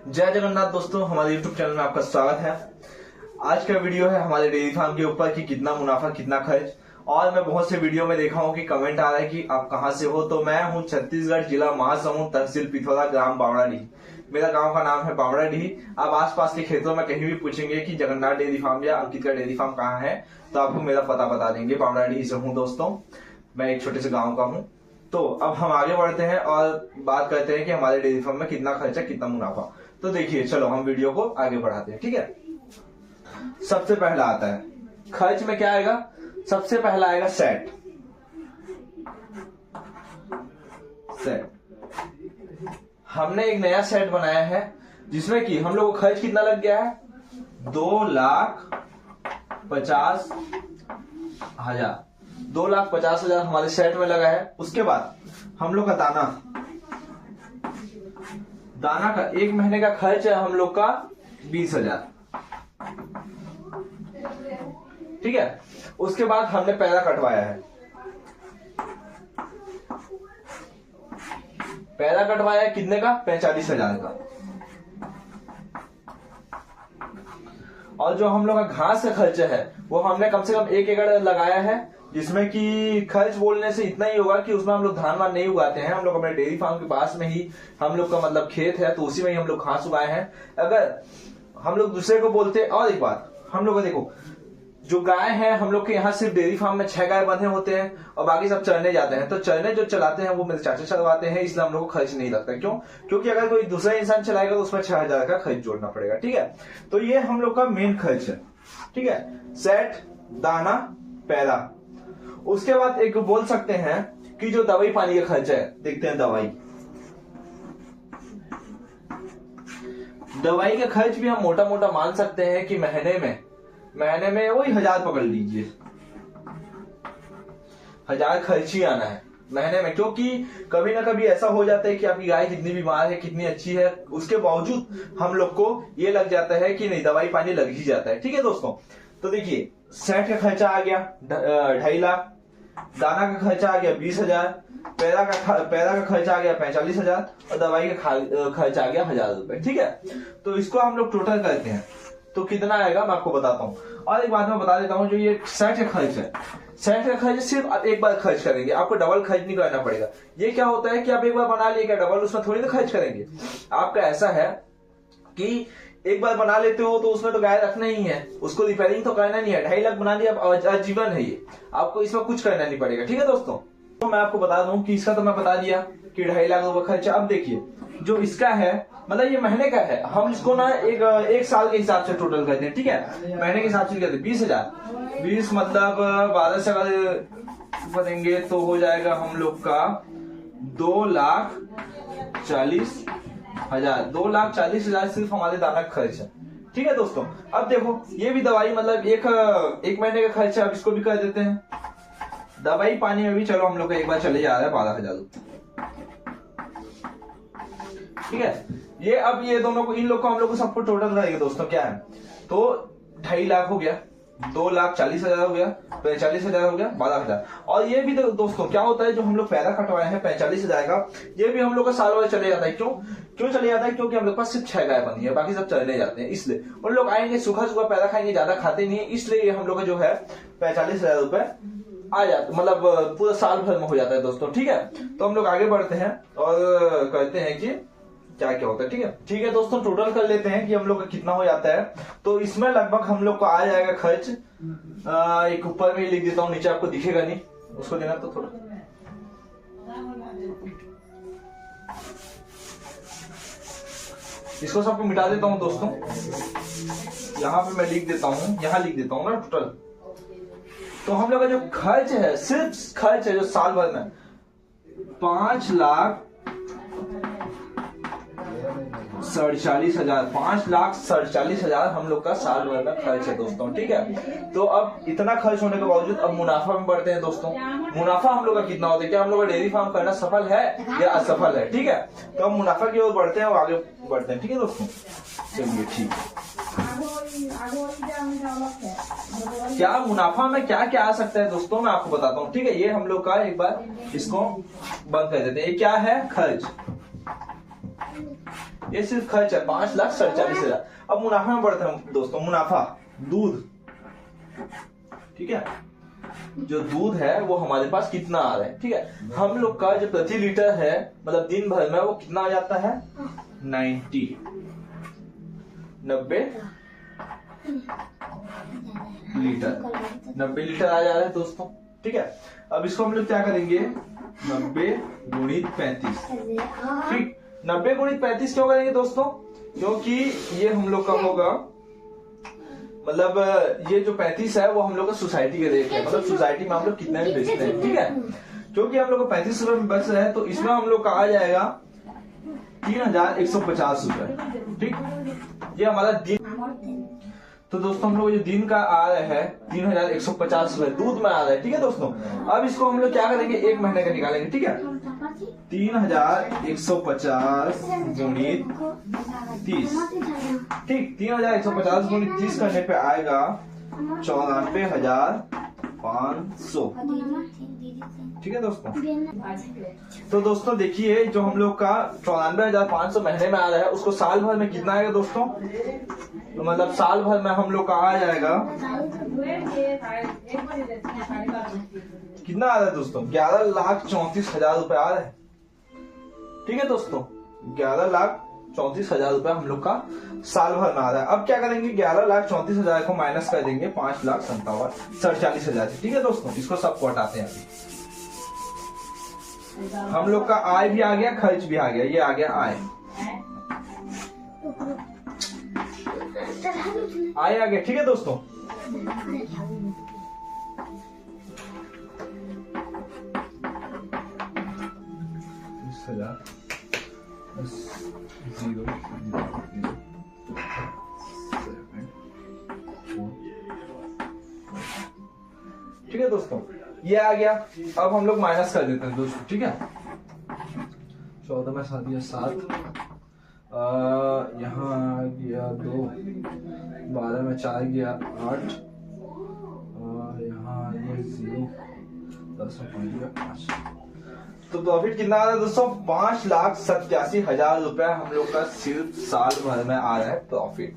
जय जगन्नाथ दोस्तों, हमारे YouTube चैनल में आपका स्वागत है। आज का वीडियो है हमारे डेयरी फार्म के ऊपर कि कितना मुनाफा कितना खर्च। और मैं बहुत से वीडियो में देखा हूं कि कमेंट आ रहा है कि आप कहां से हो। तो मैं हूं छत्तीसगढ़, जिला महासमुंद, तहसील पिथौरा, ग्राम बावड़ाडीह। मेरा गांव का नाम है बावड़ाडीह। आप आसपास के खेतों में कहीं भी पूछेंगे कि जगन्नाथ डेयरी फार्म या अंकित का डेयरी फार्म कहाँ है, तो आपको मेरा पता बता देंगे। बावड़ाडीह से हूँ दोस्तों, मैं एक छोटे से गाँव का हूँ। तो अब हम आगे बढ़ते हैं और बात करते हैं कि हमारे डेयरी फार्म में कितना खर्चा कितना मुनाफा। तो देखिए, चलो हम वीडियो को आगे बढ़ाते हैं, ठीक है। सबसे पहला आता है खर्च में क्या आएगा। सबसे पहला आएगा सेट। हमने एक नया सेट बनाया है जिसमें कि हम लोग को खर्च कितना लग गया है, 2,50,000। 2,50,000 हमारे सेट में लगा है। उसके बाद हम लोग का दाना का एक महीने का खर्च है हम लोग का 20,000, ठीक है। उसके बाद हमने पैदा कटवाया है। पैदा कटवाया है कितने का, 45,000 का। और जो हम लोग का घास का खर्च है वो हमने कम से कम 1 एकड़ लगाया है, जिसमें कि खर्च बोलने से इतना ही होगा कि उसमें हम लोग धान वान नहीं उगाते हैं। हम लोग अपने डेयरी फार्म के पास में ही हम लोग का मतलब खेत है, तो उसी में ही हम लोग घास उगाए हैं। अगर हम लोग दूसरे को बोलते, और एक बात हम लोग को देखो, जो गाय है हम लोग के यहाँ सिर्फ डेयरी फार्म में 6 गाय बंधे होते हैं और बाकी सब चरने जाते हैं। तो चरने जो चलाते हैं वो मेरे चाचा चलवाते हैं, इसलिए हम लोग को खर्च नहीं लगता। क्यों? क्योंकि अगर कोई दूसरा इंसान चलाएगा तो उसमें 6,000 का खर्च जोड़ना पड़ेगा, ठीक है। तो ये हम लोग का मेन खर्च है, ठीक है। सेट, दाना, पैदा। उसके बाद एक बोल सकते हैं कि जो दवाई पानी का खर्च है, देखते हैं दवाई का खर्च भी हम मोटा मोटा मान सकते हैं कि महीने में वही 1,000 पकड़ लीजिए। 1,000 खर्च ही आना है महीने में। क्योंकि कभी ना कभी ऐसा हो जाता है कि आपकी गाय कितनी बीमार है, कितनी अच्छी है, उसके बावजूद हम लोग को ये लग जाता है कि नहीं, दवाई पानी लग ही जाता है, ठीक है दोस्तों। तो देखिए, सेट का खर्चा आ गया 2.5 लाख, दाना का खर्चा आ गया 20,000, पैदा का खर्चा आ गया 45,000 और दवाई का खर्चा आ गया 1,000 रुपए, ठीक है। तो इसको हम लोग टोटल करते हैं तो कितना आएगा मैं आपको बताता हूँ। और एक बात मैं बता देता हूँ, जो ये सेट का खर्च है, सेट का खर्च सिर्फ आप एक बार खर्च करेंगे, आपको डबल खर्च नहीं करना पड़ेगा। ये क्या होता है कि आप एक बार बना लिए, क्या डबल उसमें थोड़ी ना खर्च करेंगे। आपका ऐसा है कि एक बार बना लेते हो तो उसमें तो गाय रखना ही है, उसको रिपेयरिंग तो करना नहीं है। 2.5 लाख बना लिया, आजीवन है ये, आपको इसमें कुछ करना नहीं पड़ेगा, ठीक है दोस्तों। तो मैं आपको बता दूं कि इसका तो मैं बता दिया कि 2.5 लाख रुपए खर्चा। अब देखिए, जो इसका है मतलब ये महीने का है, हम इसको ना एक साल के हिसाब से टोटल करते हैं, ठीक है। महीने के हिसाब से करते हैं 20,000, 20 मतलब 12 से अगर करेंगे तो हो जाएगा हम लोग का 2,40,000। 2,40,000 सिर्फ हमारे दाना का खर्च है, ठीक है दोस्तों। अब देखो, ये भी दवाई मतलब एक महीने का खर्च है, अब इसको भी कर देते हैं। दवाई पानी में भी चलो हम लोग का एक बार चले जा रहा है 12,000 रुपये, ठीक है। ये अब ये दोनों को, इन लोग को हम लोग को सबको टोटल रहेगा दोस्तों, क्या है, तो 2.5 लाख हो गया, 2,40,000 हो गया, 45,000 हो गया, 12,000। और ये भी दोस्तों क्या होता है, जो हम लोग पैदा कटवाए हैं 45,000 का, ये भी हम लोग का साल भर चले जाता है। क्यों चले जाता है? क्योंकि हम लोग पास सिर्फ 6 गाय बनी है, बाकी सब चलने जाते हैं। इसलिए उन लोग आएंगे, सूखा पैदा खाएंगे, ज्यादा खाते नहीं है, इसलिए हम लोग का जो है 45,000 रुपए आ जाता, मतलब पूरा साल भर में हो जाता है दोस्तों, ठीक है। तो हम लोग आगे बढ़ते हैं और कहते हैं कि क्या क्या होता है, ठीक है दोस्तों। टोटल कर लेते हैं कि हम लोग का कितना हो जाता है। तो इसमें लगभग हम लोग को आ जाएगा खर्च, एक ऊपर में ही लिख देता हूँ, नीचे आपको दिखेगा नहीं, उसको देना तो थोड़ा, इसको सबको मिटा देता हूँ दोस्तों। यहाँ पे मैं लिख देता हूँ, यहाँ लिख देता हूँ ना टोटल। तो हम लोग का जो खर्च है, सिर्फ खर्च है जो साल भर में 5,47,000, 5,47,000 हम लोग का साल भर में खर्च है दोस्तों, ठीक है। तो अब इतना खर्च होने के बावजूद अब मुनाफा में बढ़ते हैं दोस्तों। मुनाफा हम लोग का कितना होता है, क्या हम लोग का डेयरी फार्म करना सफल है या असफल है, ठीक है। तो हम मुनाफा की ओर बढ़ते हैं और आगे बढ़ते हैं, ठीक है दोस्तों। चलिए, ठीक है। क्या मुनाफा में क्या क्या आ सकता है दोस्तों, मैं आपको बताता हूँ, ठीक है। ये हम लोग का एक बार इसको बंद कर देते हैं। ये क्या है, खर्च। ये सिर्फ खर्च है 5,47,000। अब मुनाफा में बढ़ते हैं दोस्तों। मुनाफा दूध, ठीक है, जो दूध है वो हमारे पास कितना आ रहा है, ठीक है। हम लोग का जो प्रति लीटर है मतलब दिन भर में वो कितना आ जाता है 90 लीटर आ जा रहा है दोस्तों, ठीक है। अब इसको हम लोग क्या करेंगे 90 गुणित 35, ठीक। 90 गुणित 35 क्यों करेंगे दोस्तों, क्योंकि ये हम लोग का होगा मतलब ये जो 35 है वो हम लोग का सोसाइटी के रेट है, मतलब सोसाइटी में हम लोग कितने में बेचते हैं, ठीक है। क्योंकि हम लोग को 35 रुपए में बच रहा है तो इसमें हम लोग का आ जाएगा 3,150 रुपए, ठीक। ये हमारा दिन, तो दोस्तों हम लोग जो दिन का आ रहा है 3,150 रुपए दूध में आ रहा है, ठीक है दोस्तों। अब इसको हम लोग क्या करेंगे एक महीने का निकालेंगे, ठीक है। 3,150 गुणित 30, ठीक। 3,150 गुणित 30 करने पे आएगा 94,500, ठीक है दोस्तों। तो दोस्तों देखिए जो हम लोग का 94,500 महीने में आ रहा है उसको साल भर में कितना आएगा दोस्तों, तो मतलब साल भर में हम लोग का आ जाएगा कितना आ रहा है दोस्तों 11,34,000 रुपए आ रहा है, ठीक है दोस्तों। 11,34,000 रुपए हम लोग का साल भर में आ रहा है। अब क्या करेंगे 11,34,000 को माइनस कर देंगे 5,47,000, ठीक है दोस्तों। इसको सबको हटाते हैं अभी। हम लोग का आय भी आ गया खर्च भी आ गया, ये आ गया आय, आय आ गया, ठीक है दोस्तों। ठीक है दोस्तों ये आ गया। अब हम लोग माइनस कर देते हैं दोस्तों, ठीक है। 14 में 7 या 7, यहाँ आ गया 2, 12 में 4 गया 8, यहाँ आ गया 0, 10 में 5 गया 5। तो प्रॉफिट कितना आ रहा है दोस्तों 5,87,000 रुपया हम लोग का सिर्फ साल भर में आ रहा है प्रॉफिट,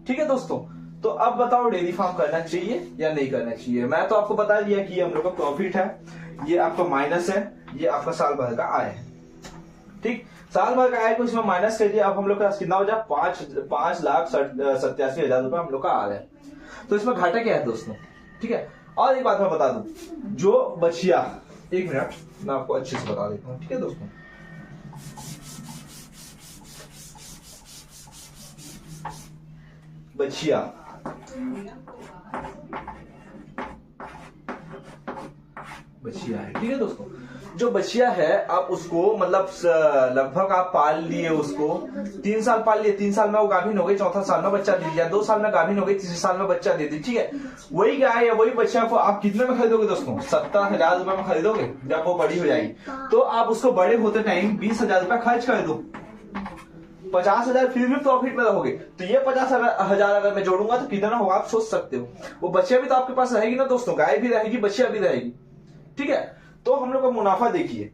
ठीक है दोस्तों। तो अब बताओ डेयरी फार्म करना चाहिए या नहीं करना चाहिए। मैं तो आपको बता दिया कि हम लोग का प्रॉफिट है, ये आपका माइनस है, ये आपका साल भर का आय है, ठीक। साल भर का आय को इसमें माइनस कर दिया। अब हम लोग का कितना हो जाए 5,87,000 रुपए हम लोग का आ रहा है। तो इसमें घाटा क्या है दोस्तों, ठीक है। और एक बात मैं बता दूं, जो बचिया, एक मिनट मैं आपको अच्छे से बता देता हूँ, ठीक है दोस्तों। बचिया है, ठीक है दोस्तों। जो बचिया है आप उसको मतलब लगभग आप पाल लिए उसको 3 साल पाल लिए, 3 साल में वो गाभिन हो गई, 4था साल में बच्चा दे दिया, 2 साल में गाभिन हो गई, 3 साल में बच्चा दे दी, ठीक है। वही गाय या वही बच्चा को आप कितने में खरीदोगे दोस्तों 70,000 रुपए में खरीदोगे। जब वो बड़ी हो जाएगी तो आप उसको बड़े होते टाइम 20,000 रुपए खर्च कर दो, 50,000 फिर भी प्रॉफिट में रहोगे। तो ये 50,000 अगर मैं जोड़ूंगा तो कितना होगा आप सोच सकते हो। वो बच्चिया भी तो आपके पास रहेगी ना दोस्तों, गाय भी रहेगी बच्चिया भी रहेगी, ठीक है। तो हम लोग का मुनाफा देखिए,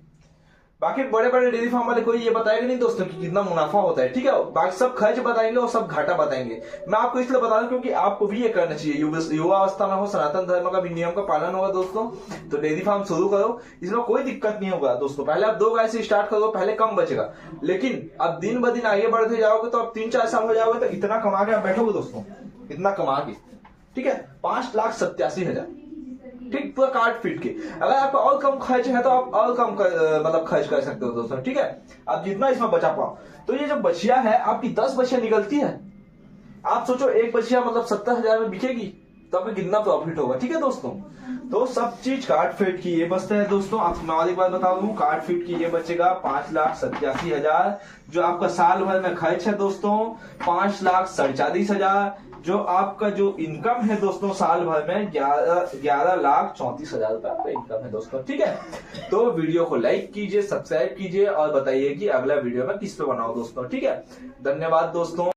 बाकी बड़े बड़े डेयरी फार्म वाले कोई ये बताएगा नहीं दोस्तों कि कितना मुनाफा होता है, ठीक है। बाकी सब खर्च बताएंगे और सब घाटा बताएंगे। मैं आपको इसलिए बता रहा हूं क्योंकि आपको भी ये करना चाहिए, युवा अवस्था में हो, सनातन धर्म का भी नियम का पालन होगा दोस्तों। तो डेयरी फार्म शुरू करो, इसमें कोई दिक्कत नहीं होगा दोस्तों। पहले आप 2 गाय से स्टार्ट करो, पहले कम बचेगा, लेकिन अब दिन ब दिन आगे बढ़ते जाओगे तो अब 3-4 साल हो जाओगे तो इतना कमा के आप बैठोगे दोस्तों, इतना कमा के, ठीक है। 5,87,000, ठीक, पूरा काट पीट के। अगर आपका और कम खर्च है तो आप और कम मतलब खर्च कर सकते हो दोस्तों, ठीक है। आप जितना इसमें बचा पाओ। तो ये जो बचिया है आपकी 10 बचिया निकलती है, आप सोचो एक बचिया मतलब 70,000 में बिकेगी तो आपको कितना प्रॉफिट होगा, ठीक है दोस्तों। तो सब चीज काट पीट की ये बचता है दोस्तों। आपको मैं और एक बात बता दूं, काट पीट की ये बचेगा 5,87,000। जो आपका साल भर में खर्च है दोस्तों 5,47,000। जो आपका जो इनकम है दोस्तों साल भर में 11,34,000 रुपए आपका इनकम है दोस्तों, ठीक है। तो वीडियो को लाइक कीजिए, सब्सक्राइब कीजिए और बताइए कि अगला वीडियो में किस पे बनाओ दोस्तों, ठीक है। धन्यवाद दोस्तों।